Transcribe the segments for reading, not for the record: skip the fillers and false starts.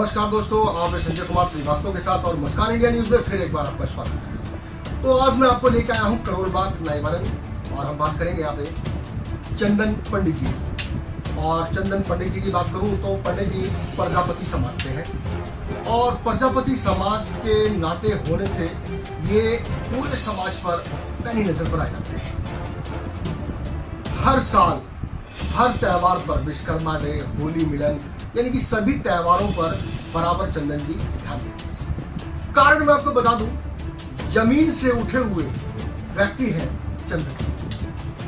नमस्कार दोस्तों, आप संजय कुमार श्रीवास्तव के साथ और मुस्कान इंडिया न्यूज में फिर एक बार आपका स्वागत है। तो आज मैं आपको लेकर आया हूँ करोल बाग नाईवरन और हम बात करेंगे यहाँ पे चंदन पंडित जी। और चंदन पंडित जी की बात करूँ तो पंडित जी प्रजापति समाज से हैं और प्रजापति समाज के नाते होने से ये पूरे समाज पर पैनी नजर पर आ जाते हैं। हर साल हर त्योहार पर विश्वकर्मा डे, होली मिलन यानी कि सभी त्योहारों पर बराबर चंदन जी ध्यान देते हैं। कारण मैं आपको बता दूं, जमीन से उठे हुए व्यक्ति हैं चंदन जी।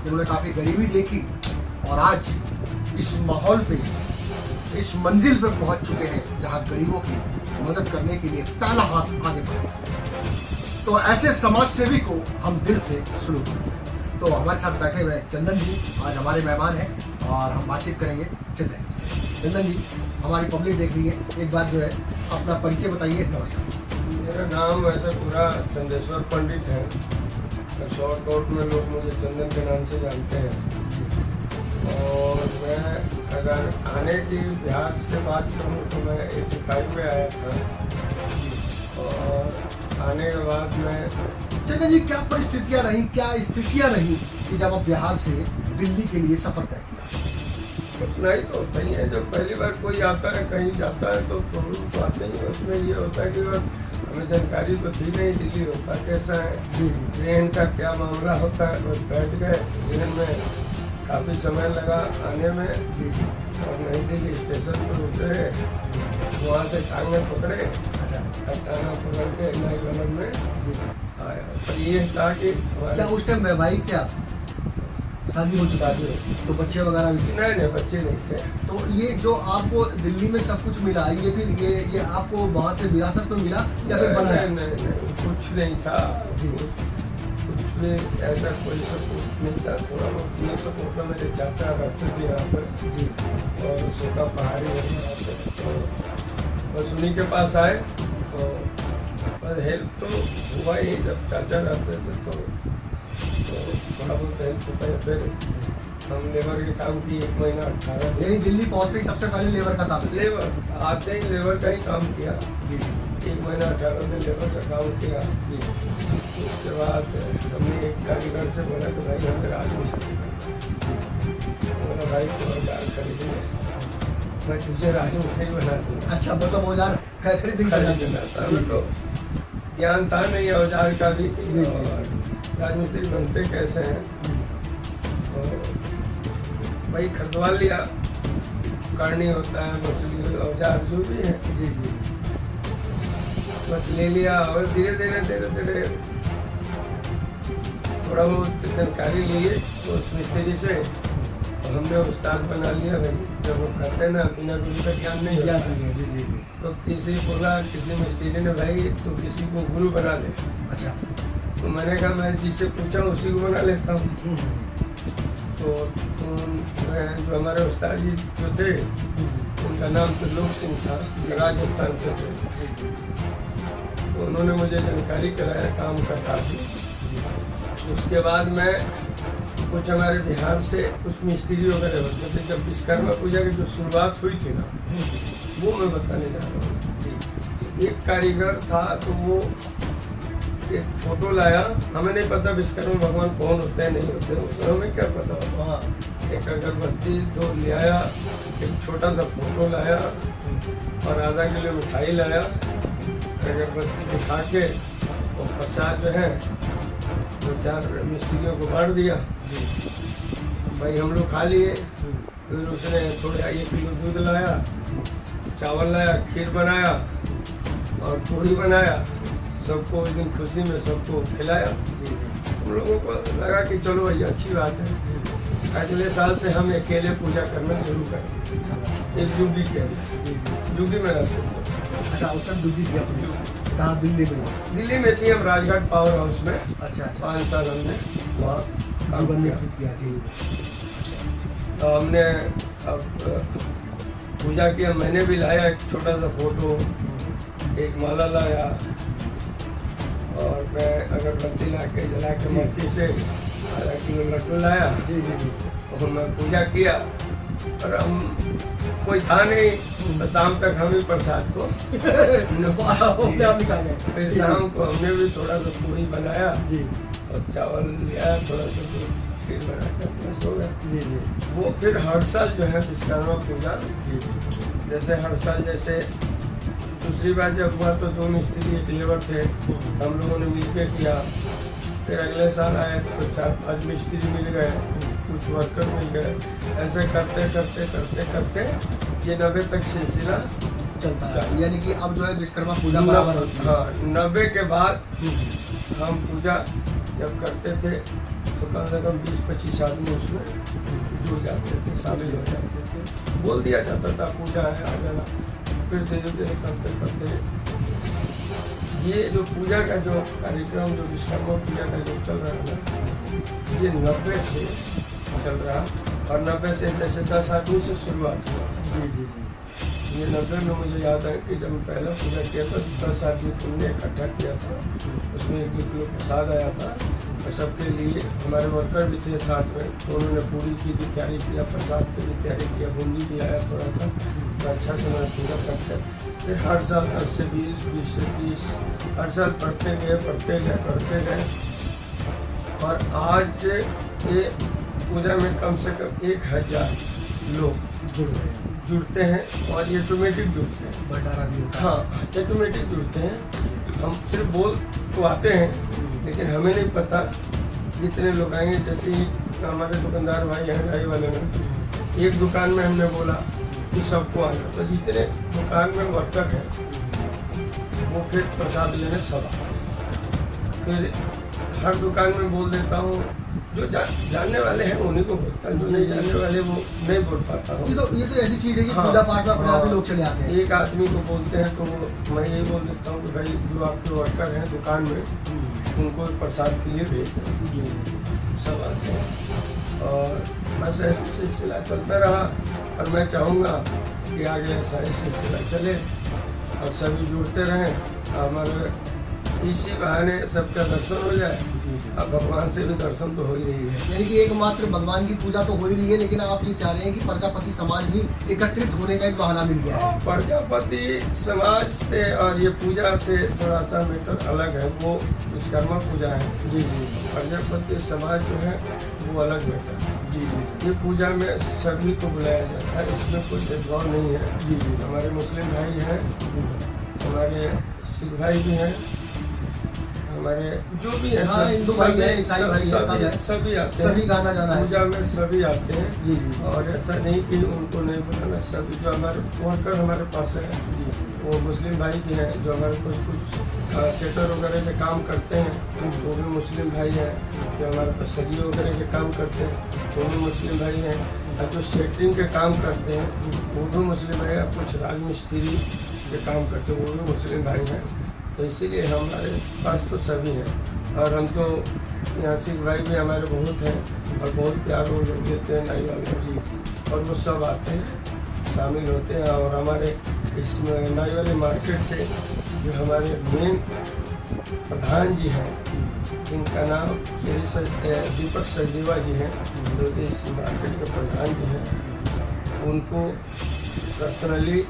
जिन्होंने काफी गरीबी देखी और आज इस माहौल पे, इस मंजिल पे पहुंच चुके हैं जहां गरीबों की मदद करने के लिए पहला हाथ आगे बढ़ाया। तो ऐसे समाज सेवी को हम दिल से सलूट करते हैं। तो हमारे साथ बैठे हुए चंदन जी आज हमारे मेहमान हैं और हम बातचीत करेंगे चंदन जी से। चंदन जी, हमारी पब्लिक देख रही है, एक बार जो है अपना परिचय बताइए। नमस्कार। मेरा नाम वैसे पूरा चंदेश्वर पंडित है, शॉर्ट आउट में लोग मुझे चंदन के नाम से जानते हैं। और मैं अगर आने की बिहार से बात करूँ तो मैं 85 में आया था और आने के बाद मैं चंदन जी, क्या परिस्थितियाँ रही, क्या स्थितियाँ रही कि जब आप बिहार से दिल्ली के लिए सफर तय किया? कुछ नहीं तो होता ही है, जब पहली बार कोई आता है कहीं जाता है तो प्रॉब्लम तो आते ही है। उसमें ये होता है कि हमें जानकारी तो थी नहीं दिल्ली होता कैसा है, ट्रेन का क्या मामला होता है। बस बैठ गए ट्रेन में, काफ़ी समय लगा आने में और नई दिल्ली स्टेशन पर उतरे, वहाँ से टांगे पकड़े, टांगा पकड़ के नाईवरन में आया। पर ये था कि क्या उस टाइम वैवाहिक क्या शादी हो चुका है तो बच्चे वगैरह भी? नहीं, बच्चे नहीं थे। तो ये जो आपको दिल्ली में सब कुछ मिला, ये फिर ये आपको वहाँ से विरासत में मिला या फिर बनाया? नहीं, कुछ नहीं था, कुछ भी ऐसा कोई सपोर्ट नहीं था। थोड़ा बहुत ये सपोर्ट था, मेरे चाचा रहते थे यहाँ पर जी और सोका पहाड़ी है, तो बस उन्हीं के पास आए तो बस हेल्प तो हुआ ही। जब चाचा रहते थे तो थोड़ा बहुत हेल्प होता है। फिर हम लेबर के काम की 1 महीना 18 दिन। यही दिल्ली पहुँचते ही सबसे पहले लेबर का काम? लेबर आते ही लेबर का ही काम किया जी। 1 महीना 18 दिन लेबर का काम किया जी। उसके बाद हमने एक कारीगर से बोला कि भाई हमें राजमिस्त्री बोला, भाई तो औजार खरीदने, मैं तुझे राजमिस्त्री बना दूँगा। अच्छा, मतलब औजार खरीदने था, हमें तो ज्ञान था नहीं औजार का भी, राजमिस्त्री बनते कैसे हैं। भाई खरीदवा लिया, करनी होता है, मछली औजार जो भी है जी जी, बस ले लिया। और धीरे धीरे थोड़ा बहुत जानकारी लिए तो उस मिस्त्री से और हमने उस्ताद बना लिया। भाई जब वो कहते हैं ना बिना गुरु का ज्ञान नहीं होता है, तो किसी बोला, किसी मिस्त्री ने, भाई तो किसी को गुरु बना ले। अच्छा, तो मैंने कहा मैं जिससे पूछा उसी को बना लेता हूँ। तो जो हमारे उस्ताद जी जो थे उनका नाम तो लोक सिंह था, राजस्थान से थे। तो उन्होंने मुझे जानकारी कराया काम करता था। उसके बाद मैं कुछ हमारे बिहार से कुछ मिस्त्री वगैरह होते थे। जब विश्वकर्मा पूजा की जो शुरुआत हुई थी ना, वो मैं बताने जा रहा हूँ। एक कारीगर था तो वो एक फोटो लाया, हमें नहीं पता विश्वकर्मा भगवान कौन होते हैं नहीं होते, उसमें हमें क्या पता होता। एक अगरबत्ती तो ले आया, एक छोटा सा फोटो लाया और आधा किलो मिठाई लाया। अगरबत्ती दिखा के और प्रसाद जो है 2-4 मिस्त्रियों को बांट दिया जी। भाई हम लोग खा लिए। फिर उसने थोड़ा 1 किलो दूध लाया, चावल लाया, खीर बनाया और पूड़ी बनाया। सबको उस दिन खुशी में सबको खिलाया। हम लोगों को लगा कि चलो भैया अच्छी बात है। अगले साल से हम अकेले पूजा करना शुरू करें। एक जुगी के जुगी में रहते थे। अच्छा, उत्तर जुगी थी अपनी? कहाँ? दिल्ली में? दिल्ली में थी हम, राजघाट पावर हाउस में। अच्छा, 5 साल हमने वहाँ जीवन में किया थी। तो हमने अब पूजा किया। मैंने भी लाया एक छोटा सा फोटो, एक माला लाया और मैं अगरबत्ती ला के जला के मच्छी से आधा किलो लड्डू लाया जी जी जी। और मैं पूजा किया और हम कोई था नहीं, तो शाम तक हम ही प्रसाद को फिर शाम को हमने भी थोड़ा सा पूरी बनाया जी और चावल लिया, थोड़ा सा खीर बना के अपना सो गए। जी जी वो फिर हर साल जो है विश्वकर्मा पूजा, जैसे हर साल, जैसे दूसरी बार जब हुआ तो 2 मिस्त्री 1 लेबर थे, हम लोगों ने मिलकर किया। फिर अगले साल आए तो 4-5 मिस्त्री मिल गए, कुछ वर्कर मिल गए। ऐसे करते करते करते करते ये 90 तक सिलसिला चलता है। यानी कि अब जो है विश्वकर्मा पूजा बराबर होती है। हाँ, 90 के बाद हम पूजा जब करते थे तो कम से कम 20-25 आदमी उसमें जुड़ जाते थे, शामिल हो जाते थे। बोल दिया जाता था पूजा है आ जाना। फिर धीरे धीरे करते करते ये जो पूजा का जो कार्यक्रम, जो विश्वकर्मा पूजा का जो चल रहा है ना, ये 90 से चल रहा। और 90 से जैसे 10 आदमी से शुरुआत हुआ। जी जी जी ये 90 में मुझे याद है कि जब पहला पूजा किया था तो 10 आदमी तुमने इकट्ठा किया था। उसमें 1-2 किलो प्रसाद आया था और सबके लिए हमारे वर्कर भी थे साथ में, तो उन्होंने पूरी की भी तैयारी किया, प्रसाद की भी तैयारी किया, बूंदी भी आया थोड़ा सा। तो अच्छा से हमारा पूजा करते। फिर हर साल 10 से 20, 20 से 30 हर साल पढ़ते गए करते गए। और आज ये पूजा में कम से कम 1000 लोग जुड़ते हैं और ये ऑटोमेटिक जुड़ते हैं। बंटारा भी होता है। हाँ, ऑटोमेटिक जुड़ते हैं। हम सिर्फ बोल तो आते हैं लेकिन हमें नहीं पता कितने लोग आएंगे। जैसे ही हमारे दुकानदार भाई हैं गाड़ी वाले ने, एक दुकान में हमने बोला कि सबको आना, तो जितने दुकान में वर्कर हैं वो फिर प्रसाद लेने सब आए। फिर हर दुकान में बोल देता हूँ, जो जानने वाले हैं उन्हीं को बोलता है, जो नहीं जानने वाले वो नहीं बोल पाता हूँ। ये तो ऐसी चीज है कि हाँ, पूजा पाठ में अपने आप ही लोग चले आते हैं। एक आदमी को बोलते हैं तो मैं यही बोल देता हूँ कि भाई जो आपके वर्कर हैं दुकान में उनको प्रसाद के लिए भेज दें, सब आते हैं। और बस ऐसे सिलसिला चलता रहा और मैं चाहूँगा कि आगे ऐसा ही सिलसिला चले और सभी जुड़ते रहें। हमारे इसी बहाने सबका दर्शन हो जाए। अब भगवान से भी दर्शन तो हो ही रही है। यानी कि एकमात्र भगवान की पूजा तो हो ही रही है, लेकिन आप ये चाह रहे हैं कि प्रजापति समाज भी एकत्रित होने का एक बहाना मिल गया है। प्रजापति समाज से और ये पूजा से थोड़ा सा मैटर अलग है। वो विश्वकर्मा पूजा है जी। प्रजापति समाज जो है वो अलग मैटर है जी। ये पूजा में सभी को बुलाया जाता है, इसमें कोई भेदभाव नहीं है जी। हमारे मुस्लिम भाई हैं, हमारे सिख भाई भी हैं, हमारे जो भी है, हाँ, हिंदू भाई हैं, ईसाई भाई हैं, सब हैं, सभी आते हैं। सभी गाना जाना है पूजा में सभी आते हैं जी जी। और ऐसा नहीं कि उनको नहीं बुलाना। सभी जो हमारे वर्कर हमारे पास है वो मुस्लिम भाई भी हैं, जो हमारे कुछ सेटर वगैरह के काम करते हैं वो भी मुस्लिम भाई हैं। जो हमारे पास सरिये वगैरह के काम करते हैं वो भी मुस्लिम भाई हैं। और जो सेटरिंग के काम करते हैं वो भी मुस्लिम भाई हैं। कुछ राजमिस्त्री के काम करते हैं वो भी मुस्लिम भाई हैं। तो इसीलिए हमारे पास तो सभी हैं। और हम तो यहाँ सिख भाई भी हमारे बहुत हैं और बहुत प्यार वो लोग देते हैं नाई वाले जी। और वो सब आते हैं, शामिल होते हैं। और हमारे इसमें नाई वाले मार्केट से जो हमारे मेन प्रधान जी हैं, जिनका नाम श्री दीपक सचदेवा जी हैं, जो कि इस मार्केट के प्रधान जी हैं, उनको पर्सनली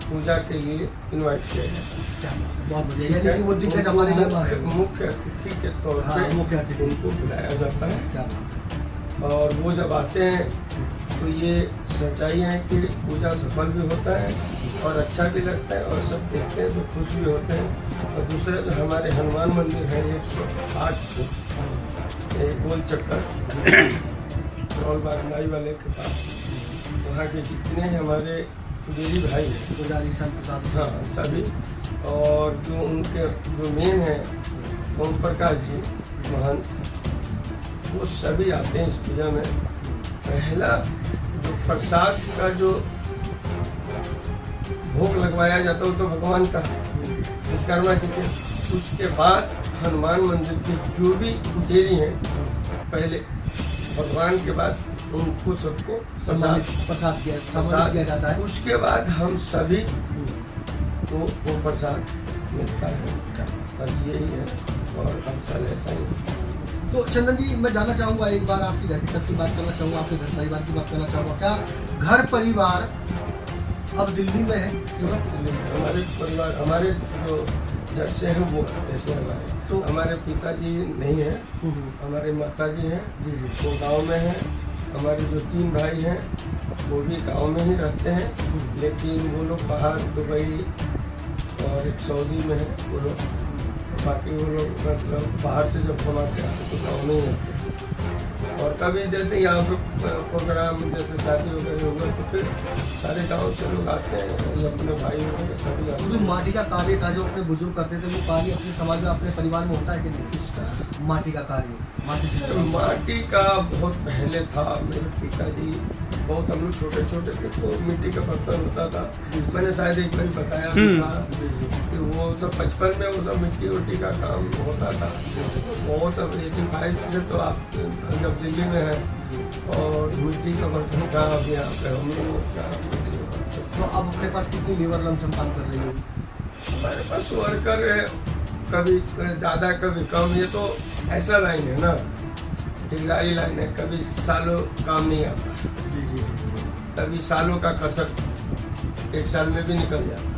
पूजा के लिए इनवाइट किया जाता है। बहुत बढ़िया। यानी कि वो दिग्गज हमारे मेहमान हैं। मुख्य अतिथि के तौर हाँ, पे मुख्य अतिथि उनको बुलाया जाता है। क्या बात है। और वो जब आते हैं तो ये सच्चाई है कि पूजा सफल भी होता है और अच्छा भी लगता है और सब देखते हैं तो खुश भी होते हैं। और दूसरा जो हमारे हनुमान मंदिर है 108 फुट गोल चक्कर बाग नाई वाले के पास, वहाँ के जितने हमारे पुजारी भाई हैं, पुजारी संत प्रसाद, हाँ सभी, और जो उनके जो मेन है ओम प्रकाश जी महंत, वो सभी आते हैं इस पूजा में। पहला जो प्रसाद का जो भोग लगवाया जाता है तो भगवान का विश्वकर्मा जी के, उसके बाद हनुमान मंदिर के जो भी पुजारी हैं पहले भगवान के बाद उनको सबको प्रसाद किया जाता है। उसके बाद हम सभी को वो प्रसाद मिलता है और यही है। और हर साल ऐसा ही तो चंदन जी, मैं जानना चाहूँगा, एक बार आपकी घर की बात करना चाहूँगा, आपके घर परिवार की बात करना चाहूँगा। क्या घर परिवार अब दिल्ली में है? हमारे परिवार, हमारे जो जड़ से हैं वो जैसे हमारे तो हमारे पिताजी नहीं है, हमारे माताजी हैं, जी जी, वो गांव में हैं। हमारे जो 3 भाई हैं वो भी गांव में ही रहते हैं, लेकिन वो लोग बाहर दुबई और एक सऊदी में है वो लोग। बाकी वो लोग मतलब बाहर से जब कमा के आते तो गाँव में ही रहते हैं। और कभी जैसे यहाँ पे प्रोग्राम जैसे शादी वगैरह होगा तो फिर सारे गांव से लोग आते हैं, ये अपने भाई वगैरह सभी आते जो हैं। माटी का कार्य था जो अपने बुजुर्ग करते थे, वो कार्य अपने समाज में, अपने परिवार में होता है कि नहीं? माटी का कार्य, माटी का बहुत पहले था। मेरे पिताजी बहुत, हम लोग छोटे छोटे थे तो मिट्टी का बर्तन होता था। मैंने शायद एक बार बताया भी था कि वो सब बचपन में वो सब मिट्टी वट्टी का काम होता था बहुत। अब 85 से तो आप जब दिल्ली में है और मिट्टी का बर्तन का अब यहाँ पे हम लोग का। तो अब अपने पास कितनी लेबर लमसम काम कर रही हो? हमारे पास वर्कर है, कभी ज़्यादा कभी कम। ये तो ऐसा लाइन है ना, ठेकेदारी लाइन है, कभी सालों काम नहीं आता। जी जी, कभी सालों का कसर 1 साल में भी निकल जाता।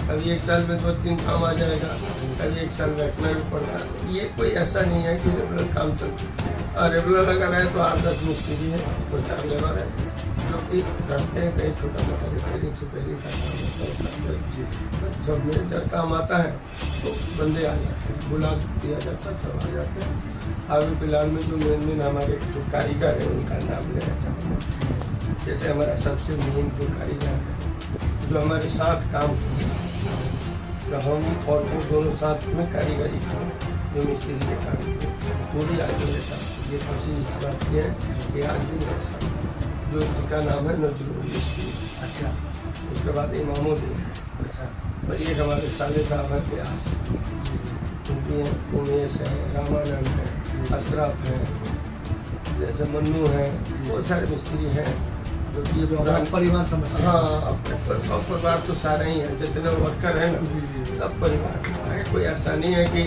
कभी 1 साल में 2-3 काम आ जाएगा, कभी 1 साल बैठना भी पड़ता है। ये कोई ऐसा नहीं है कि रेगुलर काम चलता। और रेगुलर अगर है तो 8-10 मिस्त्री है, 2-4 लेबर है जो कि करते हैं। कहीं छोटा मोटा रिपेयरिंग सुपेयरिंग का काम होता है, सब में जब काम आता है तो बंदे आ जाते हैं, बुला दिया जाता है, सब आ जाते हैं। अभी फिलहाल में जो मेन हमारे जो कारीगर है उनका नाम लेना चाहूँगा। जैसे हमारा सबसे मेन जो कारीगर है जो हमारे साथ काम किए, तो हम और वो दोनों साथ में कारीगरी किए, जो मिस्त्री के काम किए, वो भी आज मेरे साथ। ये खुशी इस बात की है कि आज भी मेरे साथ, जो जिसका नाम है नजरुल मिस्त्री। अच्छा, उसके बाद इमामुद्दीन है। अच्छा, और ये हमारे साले साहब है प्यास, उनकी हैं उमेश है, रामानंद है, अशरफ है, जैसे मन्नू है, बहुत सारे मिस्त्री हैं जो कि जो अपना परिवार समझते हैं। हाँ, अपने परिवार तो सारे ही हैं, जितने वर्कर हैं ना सब परिवार है। कोई ऐसा नहीं है कि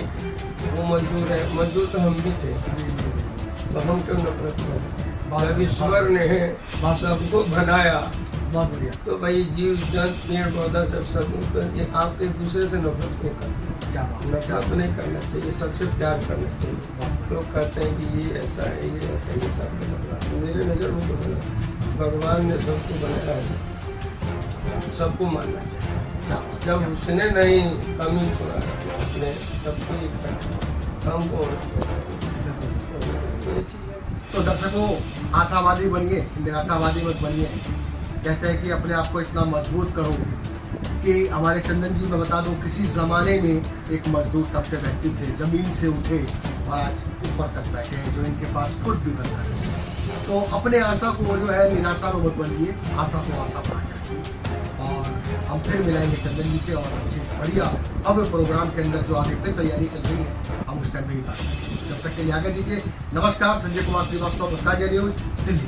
वो मजदूर है, मजदूर तो हम भी थे, तो हम क्यों नफरत करें? जब ईश्वर ने सबको बनाया, बहुत बढ़िया। तो भाई जीव जंत पेड़ पौधा सब तो ये आप एक दूसरे से नफरत क्यों करते? क्या बात है। नफरत नहीं करना चाहिए, सबसे प्यार करना चाहिए। लोग कहते हैं कि ये ऐसा है, ये ऐसा है, ये सब गलत। मेरे नज़र में तो गलत। भगवान ने सबको बनाया है, सबको मानना चाहिए। क्या बात है। जब उसने नहीं कमी छोड़ा अपने सबको एक करना, हमको ये चीज़ है। तो दर्शकों, आशावादी बनिए, निराशावादी मत बनिए। कहते हैं कि अपने आप को इतना मजबूत करो कि हमारे चंदन जी, मैं बता दूं, किसी ज़माने में एक मजदूर तबके व्यक्ति थे, ज़मीन से उठे और आज ऊपर तक बैठे हैं, जो इनके पास खुद भी बनकर है। तो अपने आशा को जो है निराशा में मत बनिए, आशा को आशा बना के रखिए। और हम फिर मिलाएंगे चंदन जी से और अच्छे बढ़िया भव्य प्रोग्राम के अंदर जो आगे फिर तैयारी चल रही है, हम उस टाइम में ही बात करेंगे। जब तक के लिए आगे दीजिए। नमस्कार, संजय कुमार श्रीवास्तव, मुस्कान इंडिया न्यूज़, दिल्ली।